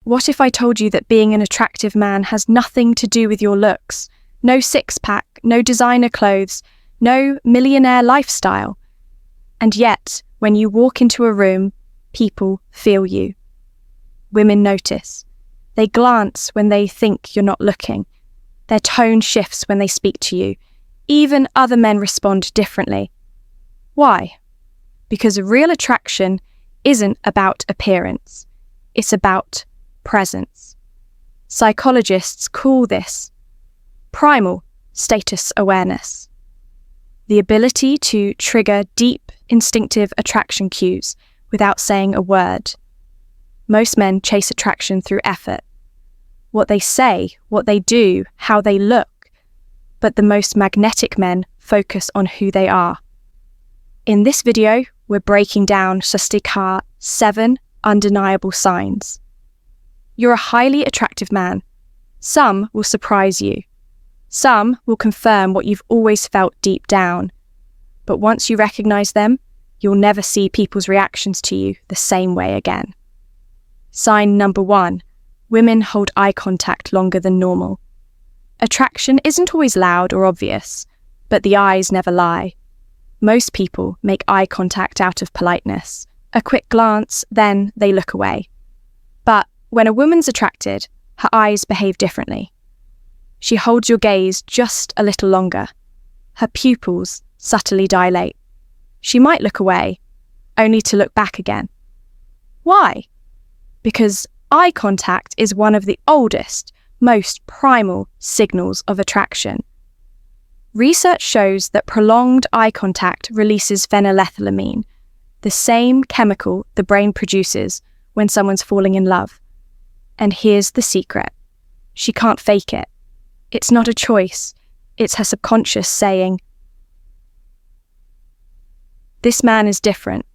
What if I told you that being an attractive man has nothing to do with your looks? No six-pack, no designer clothes, no millionaire lifestyle. And yet, when you walk into a room, people feel you. Women notice. They glance when they think you're not looking. Their tone shifts when they speak to you. Even other men respond differently. Why? Because real attraction isn't about appearance. It's about presence. Psychologists call this primal status awareness. The ability to trigger deep, instinctive attraction cues without saying a word. Most men chase attraction through effort. What they say, what they do, how they look. But the most magnetic men focus on who they are. In this video, we're breaking down Stoic's 7 undeniable signs. You're a highly attractive man. Some will surprise you. Some will confirm what you've always felt deep down. But once you recognize them, you'll never see people's reactions to you the same way again. Sign number 1. Women hold eye contact longer than normal. Attraction isn't always loud or obvious, but the eyes never lie. Most people make eye contact out of politeness. A quick glance, then they look away. But when a woman's attracted, her eyes behave differently. She holds your gaze just a little longer. Her pupils subtly dilate. She might look away, only to look back again. Why? Because eye contact is one of the oldest, most primal signals of attraction. Research shows that prolonged eye contact releases phenylethylamine, the same chemical the brain produces when someone's falling in love. And here's the secret. She can't fake it. It's not a choice. It's her subconscious saying, "This man is different.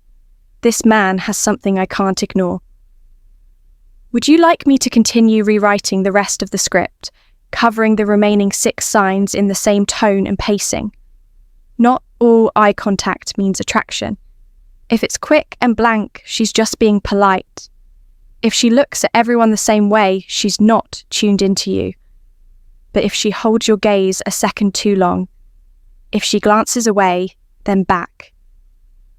This man has something I can't ignore." Would you like me to continue rewriting the rest of the script, covering the remaining 6 signs in the same tone and pacing? Not all eye contact means attraction. If it's quick and blank, she's just being polite. If she looks at everyone the same way, she's not tuned into you. But if she holds your gaze a second too long, if she glances away, then back,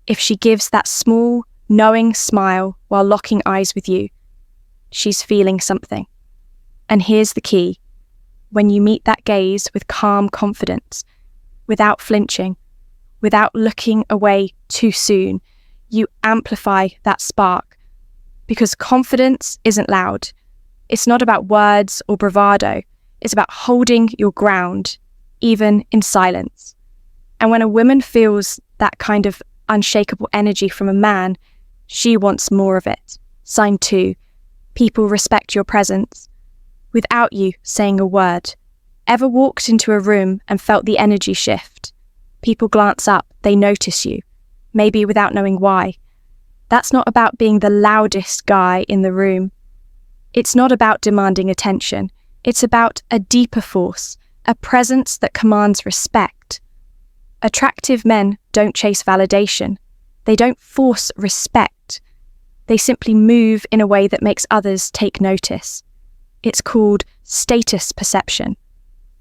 if she gives that small, knowing smile while locking eyes with you, she's feeling something. And here's the key. When you meet that gaze with calm confidence, without flinching, without looking away too soon, you amplify that spark. Because confidence isn't loud. It's not about words or bravado. It's about holding your ground, even in silence. And when a woman feels that kind of unshakable energy from a man, she wants more of it. Sign 2. People respect your presence without you saying a word. Ever walked into a room and felt the energy shift? People glance up, they notice you, maybe without knowing why. That's not about being the loudest guy in the room. It's not about demanding attention. It's about a deeper force, a presence that commands respect. Attractive men don't chase validation. They don't force respect. They simply move in a way that makes others take notice. It's called status perception,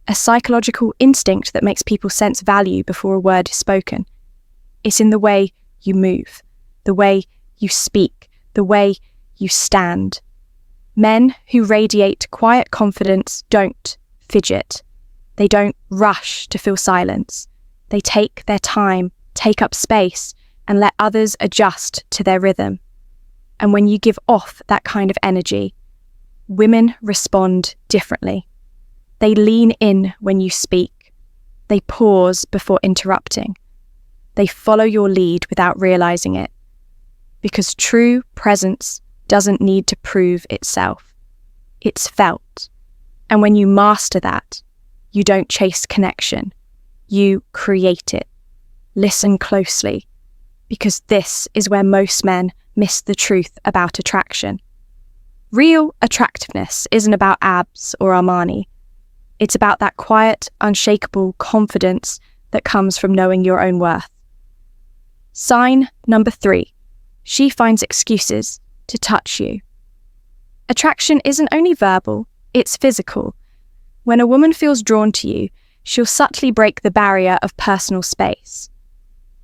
a psychological instinct that makes people sense value before a word is spoken. It's in the way you move, the way you speak, the way you stand. Men who radiate quiet confidence don't fidget. They don't rush to fill silence. They take their time, take up space, and let others adjust to their rhythm. And when you give off that kind of energy, women respond differently. They lean in when you speak. They pause before interrupting. They follow your lead without realizing it. Because true presence doesn't need to prove itself. It's felt. And when you master that, you don't chase connection. You create it. Listen closely, because this is where most men miss the truth about attraction. Real attractiveness isn't about abs or Armani. It's about that quiet, unshakable confidence that comes from knowing your own worth. Sign number 3. She finds excuses to touch you. Attraction isn't only verbal, it's physical. When a woman feels drawn to you, she'll subtly break the barrier of personal space.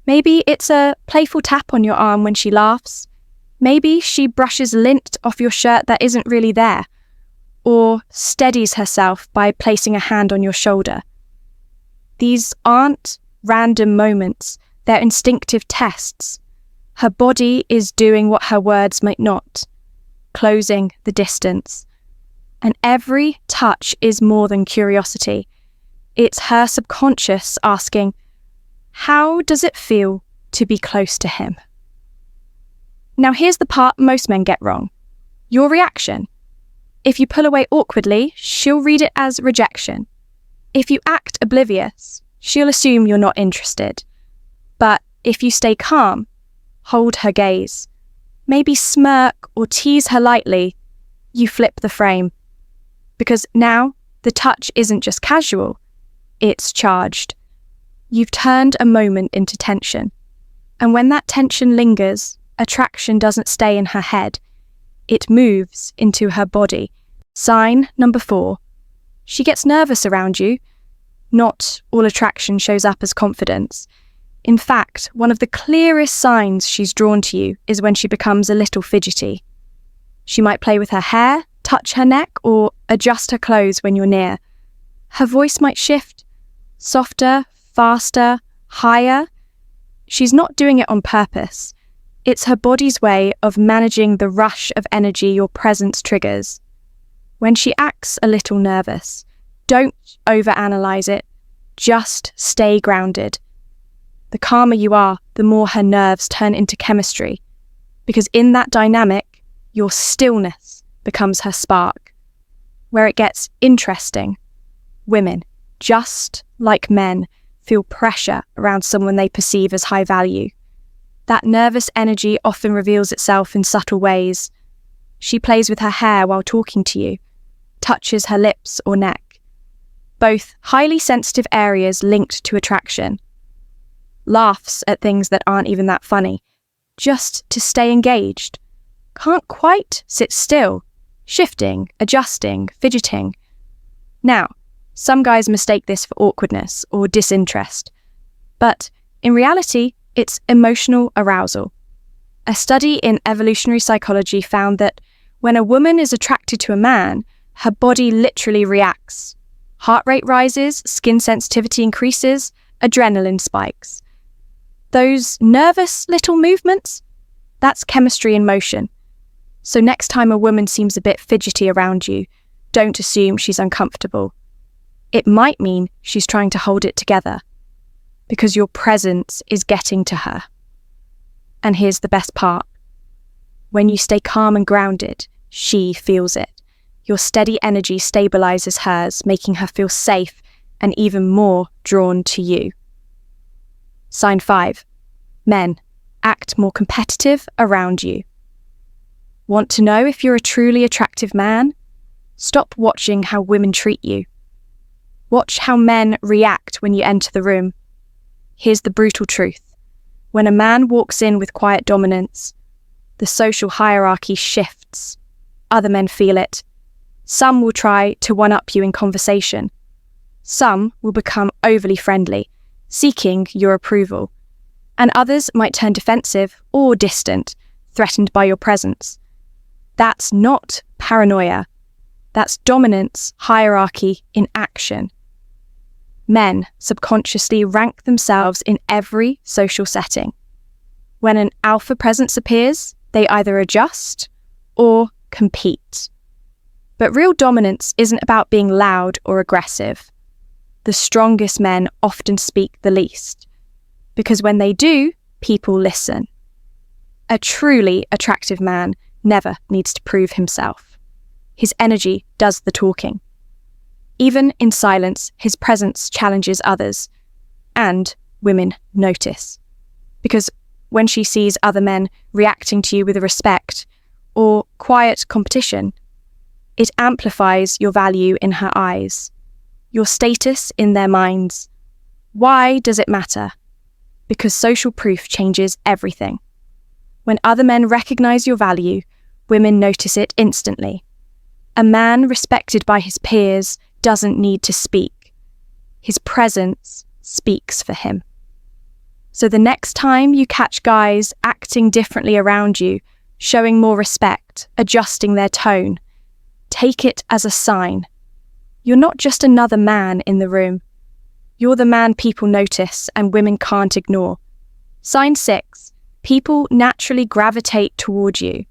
Maybe it's a playful tap on your arm when she laughs. Maybe she brushes lint off your shirt that isn't really there, or steadies herself by placing a hand on your shoulder. These aren't random moments, they're instinctive tests. Her body is doing what her words might not, closing the distance. And every touch is more than curiosity. It's her subconscious asking, how does it feel to be close to him? Now here's the part most men get wrong. Your reaction. If you pull away awkwardly, she'll read it as rejection. If you act oblivious, she'll assume you're not interested. But if you stay calm, hold her gaze, maybe smirk or tease her lightly, you flip the frame. Because now the touch isn't just casual, it's charged. You've turned a moment into tension. And when that tension lingers, attraction doesn't stay in her head. It moves into her body. Sign number 4. She gets nervous around you. Not all attraction shows up as confidence. In fact, one of the clearest signs she's drawn to you is when she becomes a little fidgety. She might play with her hair, touch her neck, or adjust her clothes when you're near. Her voice might shift, softer, faster, higher. She's not doing it on purpose. It's her body's way of managing the rush of energy your presence triggers. When she acts a little nervous, don't overanalyze it. Just stay grounded. The calmer you are, the more her nerves turn into chemistry. Because in that dynamic, your stillness becomes her spark. Where it gets interesting, women, just like men, feel pressure around someone they perceive as high value. That nervous energy often reveals itself in subtle ways. She plays with her hair while talking to you, touches her lips or neck. Both highly sensitive areas linked to attraction. Laughs at things that aren't even that funny, just to stay engaged. Can't quite sit still, shifting, adjusting, fidgeting. Now, some guys mistake this for awkwardness or disinterest, but in reality, it's emotional arousal. A study in evolutionary psychology found that when a woman is attracted to a man, her body literally reacts. Heart rate rises, skin sensitivity increases, adrenaline spikes. Those nervous little movements, that's chemistry in motion. So next time a woman seems a bit fidgety around you, don't assume she's uncomfortable. It might mean she's trying to hold it together, because your presence is getting to her. And here's the best part. When you stay calm and grounded, she feels it. Your steady energy stabilizes hers, making her feel safe and even more drawn to you. Sign 5. Men, act more competitive around you. Want to know if you're a truly attractive man? Stop watching how women treat you. Watch how men react when you enter the room. Here's the brutal truth. When a man walks in with quiet dominance, the social hierarchy shifts. Other men feel it. Some will try to one-up you in conversation. Some will become overly friendly, seeking your approval. And others might turn defensive or distant, threatened by your presence. That's not paranoia. That's dominance, hierarchy in action. Men subconsciously rank themselves in every social setting. When an alpha presence appears, they either adjust or compete. But real dominance isn't about being loud or aggressive. The strongest men often speak the least, because when they do, people listen. A truly attractive man never needs to prove himself. His energy does the talking. Even in silence, his presence challenges others, and women notice. Because when she sees other men reacting to you with respect or quiet competition, it amplifies your value in her eyes, your status in their minds. Why does it matter? Because social proof changes everything. When other men recognize your value, women notice it instantly. A man respected by his peers doesn't need to speak. His presence speaks for him. So the next time you catch guys acting differently around you, showing more respect, adjusting their tone, take it as a sign. You're not just another man in the room. You're the man people notice and women can't ignore. Sign 6. People naturally gravitate toward you.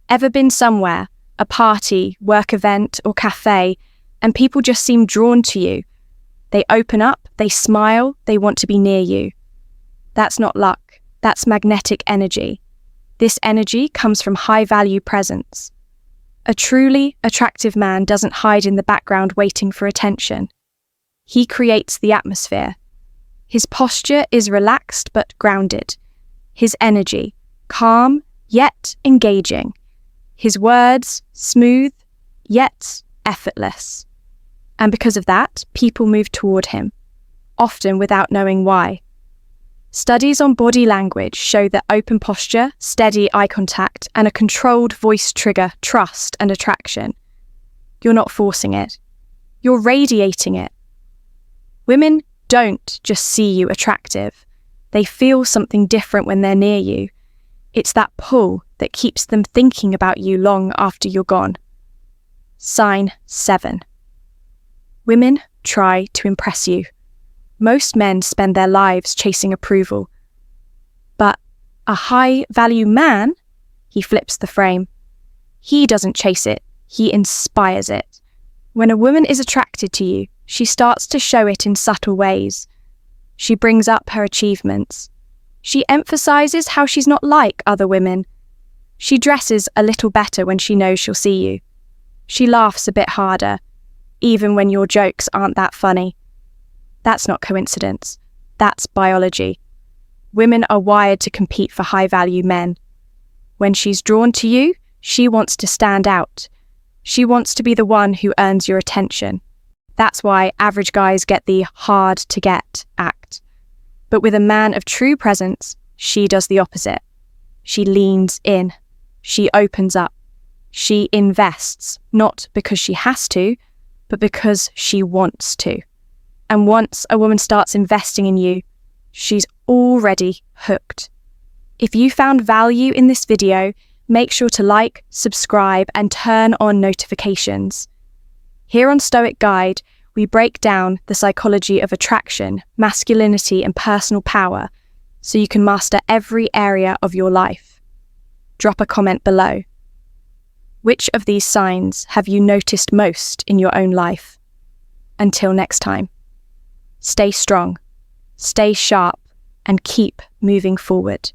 Ever been somewhere, a party, work event, or cafe, and people just seem drawn to you? They open up, they smile, they want to be near you. That's not luck, that's magnetic energy. This energy comes from high-value presence. A truly attractive man doesn't hide in the background waiting for attention. He creates the atmosphere. His posture is relaxed but grounded. His energy, calm yet engaging. His words, smooth yet effortless. And because of that, people move toward him, often without knowing why. Studies on body language show that open posture, steady eye contact, and a controlled voice trigger trust and attraction. You're not forcing it. You're radiating it. Women don't just see you attractive. They feel something different when they're near you. It's that pull that keeps them thinking about you long after you're gone. Sign 7. Women try to impress you. Most men spend their lives chasing approval. But a high-value man, he flips the frame. He doesn't chase it, he inspires it. When a woman is attracted to you, she starts to show it in subtle ways. She brings up her achievements. She emphasizes how she's not like other women. She dresses a little better when she knows she'll see you. She laughs a bit harder, even when your jokes aren't that funny. That's not coincidence. That's biology. Women are wired to compete for high-value men. When she's drawn to you, she wants to stand out. She wants to be the one who earns your attention. That's why average guys get the hard-to-get act. But with a man of true presence, she does the opposite. She leans in. She opens up. She invests, not because she has to, but because she wants to. And once a woman starts investing in you, she's already hooked. If you found value in this video, make sure to like, subscribe, and turn on notifications. Here on Stoic Guide, we break down the psychology of attraction, masculinity, and personal power so you can master every area of your life. Drop a comment below. Which of these signs have you noticed most in your own life? Until next time. Stay strong, stay sharp, and keep moving forward.